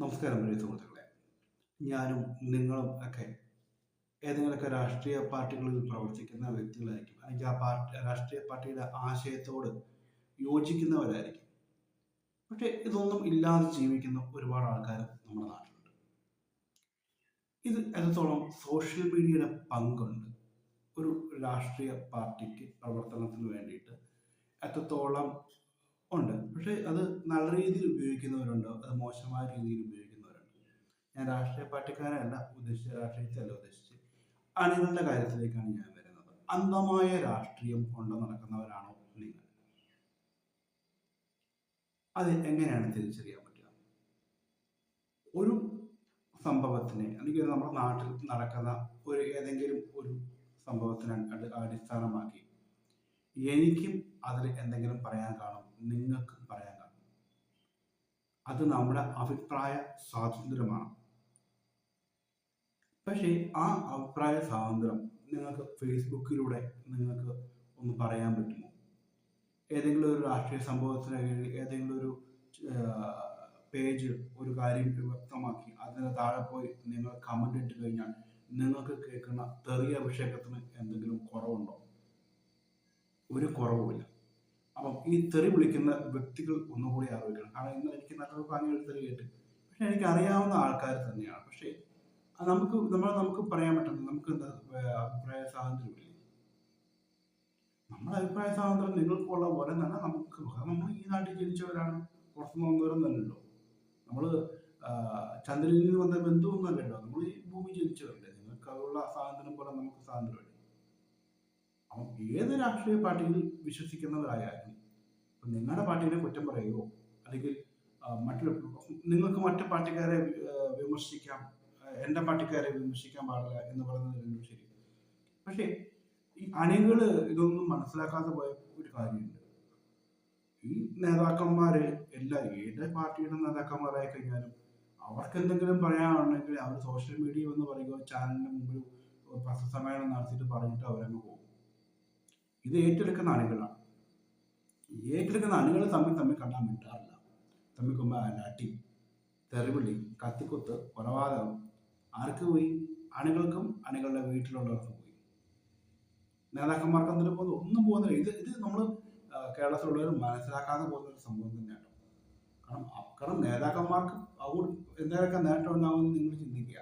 നമസ്കാരം പ്രിയ സുഹൃത്തുക്കളെ. ഞാനും നിങ്ങളും ഒക്കെ ഏതെങ്കിലുമൊക്കെ രാഷ്ട്രീയ പാർട്ടികളിൽ പ്രവർത്തിക്കുന്ന വ്യക്തികളായിരിക്കും, അല്ലെങ്കിൽ രാഷ്ട്രീയ പാർട്ടിയുടെ ആശയത്തോട് യോജിക്കുന്നവരായിരിക്കും. പക്ഷേ ഇതൊന്നും ഇല്ലാതെ ജീവിക്കുന്ന ഒരുപാട് ആൾക്കാർ നമ്മുടെ നാട്ടിലുണ്ട്. ഇത് എത്രത്തോളം സോഷ്യൽ മീഡിയയുടെ പങ്കുണ്ട് ഒരു രാഷ്ട്രീയ പാർട്ടിക്ക് പ്രവർത്തനത്തിന് വേണ്ടിയിട്ട് എത്രത്തോളം ഉണ്ട്. പക്ഷേ അത് നല്ല രീതിയിൽ ഉപയോഗിക്കുന്നവരുണ്ട്, അത് മോശമായ രീതിയിൽ ഉപയോഗിക്കുന്നവരുണ്ട്. ഞാൻ രാഷ്ട്രീയ പാർട്ടിക്കാരല്ല ഉദ്ദേശിച്ച, രാഷ്ട്രീയത്തെയല്ല ഉദ്ദേശിച്ച് അണികളുടെ കാര്യത്തിലേക്കാണ് ഞാൻ വരുന്നത്. അന്ധമായ രാഷ്ട്രീയം കൊണ്ട് നടക്കുന്നവരാണോ നിങ്ങൾ? അത് എങ്ങനെയാണ് തിരിച്ചറിയാൻ പറ്റുക? ഒരു സംഭവത്തിനെ, അല്ലെങ്കിൽ നമ്മുടെ നാട്ടിൽ നടക്കുന്ന ഏതെങ്കിലും ഒരു സംഭവത്തിനെ അടിസ്ഥാനമാക്കി എനിക്കും അതിൽ എന്തെങ്കിലും പറയാൻ കാണും, നിങ്ങൾക്കും പറയാൻ കാണും. അത് നമ്മുടെ അഭിപ്രായ സ്വാതന്ത്ര്യമാണ്. പക്ഷേ ആ അഭിപ്രായ സ്വാതന്ത്ര്യം നിങ്ങൾക്ക് ഫേസ്ബുക്കിലൂടെ നിങ്ങൾക്ക് ഒന്ന് പറയാൻ പറ്റുമോ? ഏതെങ്കിലും ഒരു രാഷ്ട്രീയ സംഭവത്തിന് ഏതെങ്കിലും ഒരു പേജ് ഒരു കാര്യം വ്യക്തമാക്കി അതിന് താഴെ പോയി നിങ്ങൾ കമന്റ് ഇട്ട് കഴിഞ്ഞാൽ നിങ്ങൾക്ക് കേൾക്കുന്ന തെറിയ അഭിഷേകത്തിന് എന്തെങ്കിലും കുറവുണ്ടോ? ഒരു കുറവുമില്ല. അപ്പം ഈ തെറി വിളിക്കുന്ന വ്യക്തികൾ ഒന്നുകൂടി ആലോചിക്കണം. കാരണം ഇന്ന് എനിക്ക് നല്ലൊരു ഭംഗിയൊരു തെറി കേട്ട്, പക്ഷെ എനിക്ക് അറിയാവുന്ന ആൾക്കാർ തന്നെയാണ്. പക്ഷേ നമുക്ക് പറയാൻ പറ്റുന്നത്, നമുക്ക് എന്താ അഭിപ്രായ സ്വാതന്ത്ര്യമില്ലേ? നമ്മുടെ അഭിപ്രായ സ്വാതന്ത്ര്യം നിങ്ങൾക്കുള്ള പോലെ തന്നെ നമുക്ക്. നമ്മൾ ഈ നാട്ടിൽ ജനിച്ചവരാണ്, പുറത്തുനിന്ന് വന്നവരൊന്നല്ലല്ലോ. നമ്മൾ ചന്ദ്രനിൽ നിന്ന് വന്ന ബന്ധുവൊന്നുമല്ലല്ലോ. നമ്മൾ ഈ ഭൂമി ജനിച്ചവരല്ലേ. നിങ്ങൾക്ക് അതുള്ള സ്വാതന്ത്ര്യം പോലെ നമുക്ക് സ്വാതന്ത്ര്യമില്ല. അപ്പം ഏത് രാഷ്ട്രീയ പാർട്ടിയിൽ വിശ്വസിക്കുന്നവരായാലും ഇപ്പം നിങ്ങളുടെ പാർട്ടീനെ കുറ്റം പറയുകയോ അല്ലെങ്കിൽ മറ്റൊരു നിങ്ങൾക്ക് മറ്റു പാർട്ടിക്കാരെ വിമർശിക്കാം, എൻ്റെ പാർട്ടിക്കാരെ വിമർശിക്കാൻ പാടില്ല എന്ന് പറയുന്നതിലും ശരി. പക്ഷേ ഈ അണികൾ ഇതൊന്നും മനസ്സിലാക്കാതെ പോയ ഒരു കാര്യമുണ്ട്. ഈ നേതാക്കന്മാര് ഏത് പാർട്ടിയുടെ നേതാക്കന്മാരായി കഴിഞ്ഞാലും അവർക്ക് എന്തെങ്കിലും പറയാനുണ്ടെങ്കിൽ അവർ സോഷ്യൽ മീഡിയ എന്ന് പറയുക, ചാനലിന് മുമ്പിൽ പത്രസമ്മേളനം നടത്തിയിട്ട് പറഞ്ഞിട്ട് അവരങ്ങ് പോകും. ഇത് ഏറ്റെടുക്കുന്ന അണികളാണ്. ഏറ്റെടുക്കുന്ന അണികൾ തമ്മിൽ കണ്ടാൽ മിണ്ടാറില്ല. തമ്മിൽ കൊമ്പ് അടി, തെറിവിളി, കത്തിക്കുത്ത്, കൊലപാതകം. ആർക്ക് പോയി? അണികൾക്കും അണികളുടെ വീട്ടിലുള്ളവർക്കും പോയി. നേതാക്കന്മാർക്ക് എന്തിനും പോകുന്നു? ഒന്നും പോകുന്നില്ല. ഇത് നമ്മൾ കേരളത്തിലുള്ളവർ മനസ്സിലാക്കാതെ പോകുന്ന ഒരു സംഭവം തന്നെയാണ്. കാരണം നേതാക്കന്മാർക്ക് അതുകൊണ്ട് എന്തെങ്കിലുമൊക്കെ നേട്ടം ഉണ്ടാവുമെന്ന് നിങ്ങൾ ചിന്തിക്കുക.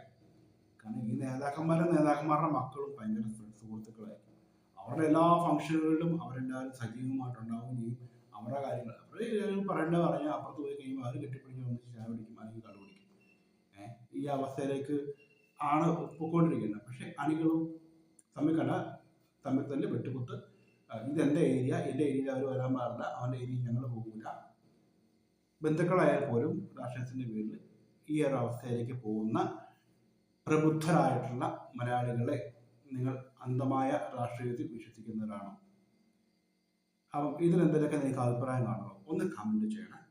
കാരണം ഈ നേതാക്കന്മാരുടെ മക്കളും ഭയങ്കര സുഹൃത്തുക്കളായിരിക്കും. അവരുടെ എല്ലാ ഫംഗ്ഷനുകളിലും അവരെല്ലാവരും സജീവമായിട്ടുണ്ടാവുകയും ചെയ്യും. അവരുടെ കാര്യങ്ങൾ അവർ പറയേണ്ടത് പറഞ്ഞാൽ അപ്പുറത്ത് പോയി കഴിയുമ്പോൾ അവർ കെട്ടിപ്പിടിച്ച് ഒന്നിച്ച് ചായ പിടിക്കും, അല്ലെങ്കിൽ കള്ളു പിടിക്കും. ഈ അവസ്ഥയിലേക്ക് ആണ് പൊയ്ക്കൊണ്ടിരിക്കുന്നത്. പക്ഷെ അണികളും തമ്മിൽ തന്നെ വെട്ടുകുത്ത്. ഇതെൻ്റെ ഏരിയ, എൻ്റെ ഏരിയയിൽ അവർ വരാൻ പാടില്ല, അവൻ്റെ ഏരിയയിൽ ഞങ്ങൾ പോകില്ല. ബന്ധുക്കളായാൽ പോലും രാഷ്ട്രീയത്തിൻ്റെ പേരിൽ ഈ ഒരു അവസ്ഥയിലേക്ക് പോകുന്ന പ്രബുദ്ധരായിട്ടുള്ള മലയാളികളെ നിങ്ങൾ അന്ധമായ രാഷ്ട്രീയത്തിൽ വിശ്വസിക്കുന്നവരാണോ? അപ്പം ഇതിലെന്തെങ്കിലുമൊക്കെ നിങ്ങൾക്ക് അഭിപ്രായം കാണുമോ? ഒന്ന് കമൻറ്റ് ചെയ്യണം.